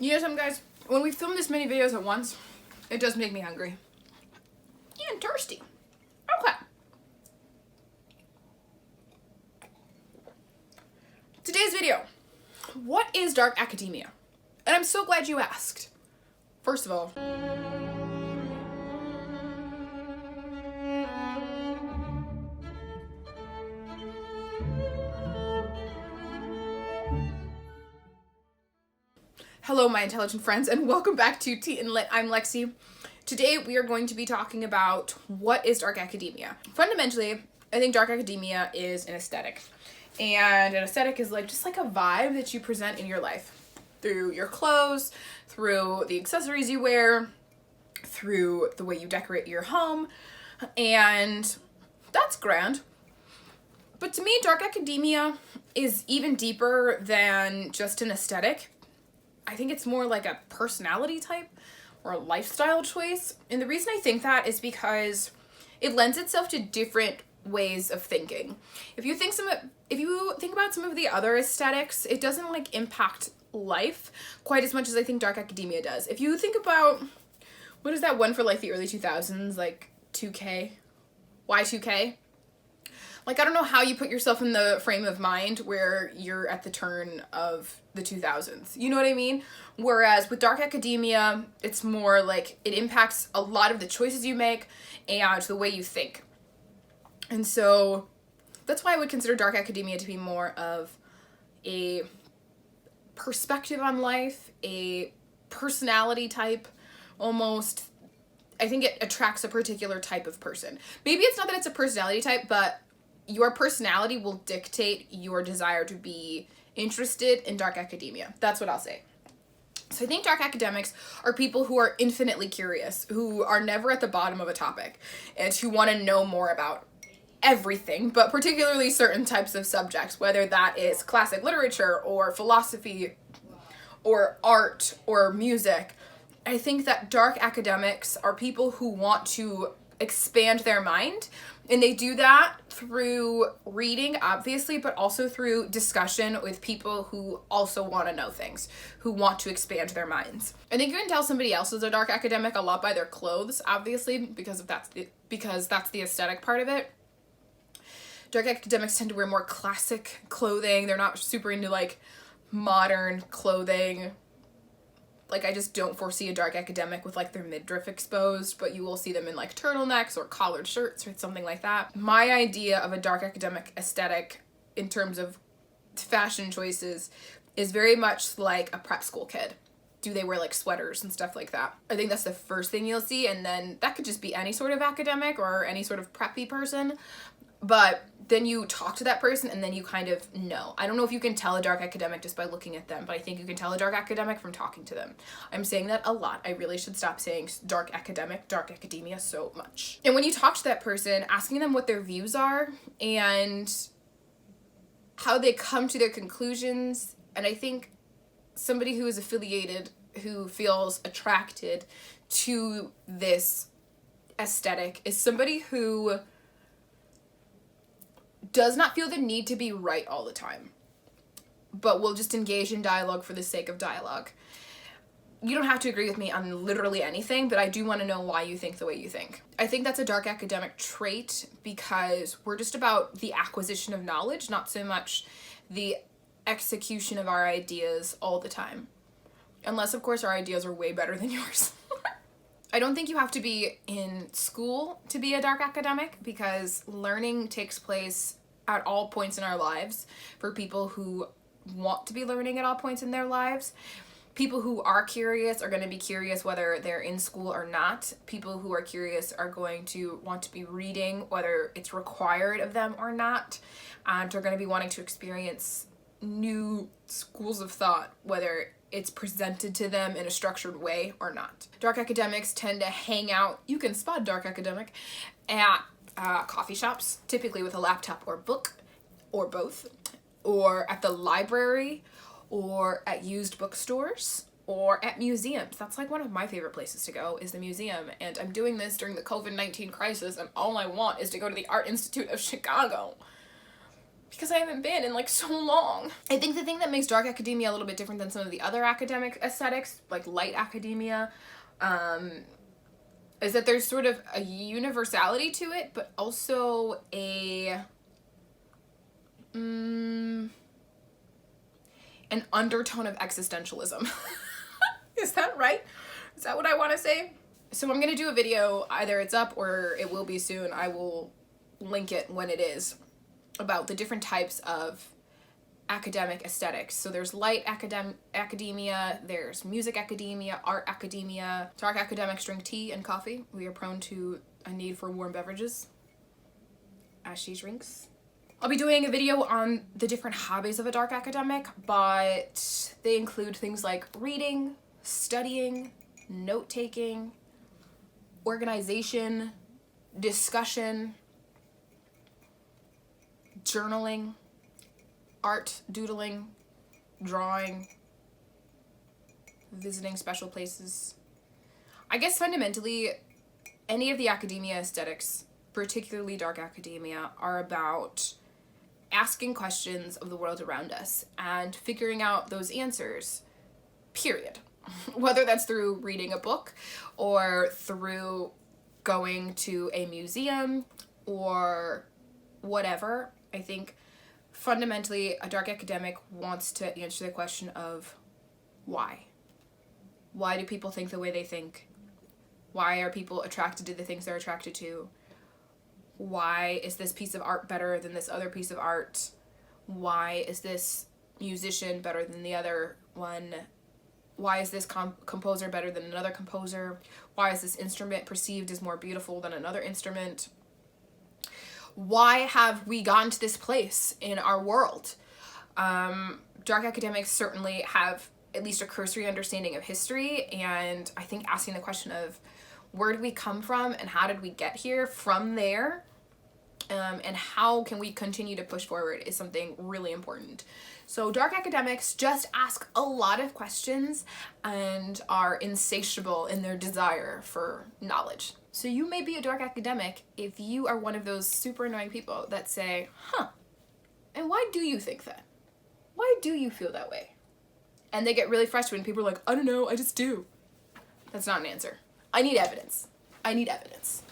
You know something, guys? When we film this many videos at once, it does make me hungry. And thirsty. Okay. Today's video. What is dark academia? And I'm so glad you asked. First of all, hello, my intelligent friends, and welcome back to Tea and Lit. I'm Lexi. Today, we are going to be talking about what is dark academia. Fundamentally, I think dark academia is an aesthetic. And an aesthetic is just like a vibe that you present in your life. Through your clothes, through the accessories you wear, through the way you decorate your home. And that's grand. But to me, dark academia is even deeper than just an aesthetic. I think it's more like a personality type or a lifestyle choice. And the reason I think that is because it lends itself to different ways of thinking. If you think about some of the other aesthetics, it doesn't impact life quite as much as I think dark academia does. If you think about, what is that one for the early 2000s, 2K? Y2K? I don't know how you put yourself in the frame of mind where you're at the turn of the 2000s. You know what I mean? Whereas with dark academia, it's more it impacts a lot of the choices you make and the way you think. And so that's why I would consider dark academia to be more of a perspective on life, a personality type, almost. I think it attracts a particular type of person. Maybe it's not that it's a personality type, but your personality will dictate your desire to be interested in dark academia. That's what I'll say. So I think dark academics are people who are infinitely curious, who are never at the bottom of a topic, and who want to know more about everything, but particularly certain types of subjects, whether that is classic literature or philosophy or art or music. I think that dark academics are people who want to expand their mind, and they do that through reading, obviously, but also through discussion with people who also want to know things, who want to expand their minds. I think you can tell somebody else is a dark academic a lot by their clothes, obviously, because that's the aesthetic part of it. Dark academics tend to wear more classic clothing. They're not super into modern clothing. I just don't foresee a dark academic with their midriff exposed, but you will see them in turtlenecks or collared shirts or something like that. My idea of a dark academic aesthetic in terms of fashion choices is very much like a prep school kid. Do they wear sweaters and stuff like that? I think that's the first thing you'll see, and then that could just be any sort of academic or any sort of preppy person. But then you talk to that person and then you kind of know. I don't know if you can tell a dark academic just by looking at them, but I think you can tell a dark academic from talking to them. I'm saying that a lot. I really should stop saying dark academic, dark academia so much. And when you talk to that person, asking them what their views are and how they come to their conclusions, and I think somebody who is affiliated, who feels attracted to this aesthetic, is somebody who does not feel the need to be right all the time, but will just engage in dialogue for the sake of dialogue. You don't have to agree with me on literally anything, but I do want to know why you think the way you think. I think that's a dark academic trait because we're just about the acquisition of knowledge, not so much the execution of our ideas all the time. Unless, of course, our ideas are way better than yours. I don't think you have to be in school to be a dark academic, because learning takes place at all points in our lives for people who want to be learning at all points in their lives. People who are curious are going to be curious whether they're in school or not. People who are curious are going to want to be reading whether it's required of them or not. And are going to be wanting to experience new schools of thought, whether it's presented to them in a structured way or not. Dark academics tend to hang out, you can spot dark academic, at coffee shops, typically with a laptop or book, or both, or at the library, or at used bookstores, or at museums. That's one of my favorite places to go, is the museum. And I'm doing this during the COVID-19 crisis, and all I want is to go to the Art Institute of Chicago. because I haven't been in like so long. I think the thing that makes dark academia a little bit different than some of the other academic aesthetics, like light academia, is that there's sort of a universality to it, but also an undertone of existentialism. Is that right? Is that what I want to say? So I'm going to do a video, either it's up or it will be soon. I will link it when it is, about the different types of academic aesthetics. So there's light academia, there's music academia, art academia. Dark academics drink tea and coffee. We are prone to a need for warm beverages as she drinks. I'll be doing a video on the different hobbies of a dark academic, but they include things like reading, studying, note-taking, organization, discussion, journaling, art, doodling, drawing, visiting special places. I guess fundamentally, any of the academia aesthetics, particularly dark academia, are about asking questions of the world around us and figuring out those answers, period. Whether that's through reading a book or through going to a museum or whatever. I think fundamentally a dark academic wants to answer the question of why. Why do people think the way they think? Why are people attracted to the things they're attracted to? Why is this piece of art better than this other piece of art? Why is this musician better than the other one? Why is this composer better than another composer? Why is this instrument perceived as more beautiful than another instrument? Why have we gotten to this place in our world? Dark academics certainly have at least a cursory understanding of history, and I think asking the question of where did we come from and how did we get here from there, and how can we continue to push forward is something really important. So dark academics just ask a lot of questions and are insatiable in their desire for knowledge. So you may be a dark academic if you are one of those super annoying people that say, huh, and why do you think that? Why do you feel that way? And they get really frustrated when people are like, I don't know, I just do. That's not an answer. I need evidence. I need evidence.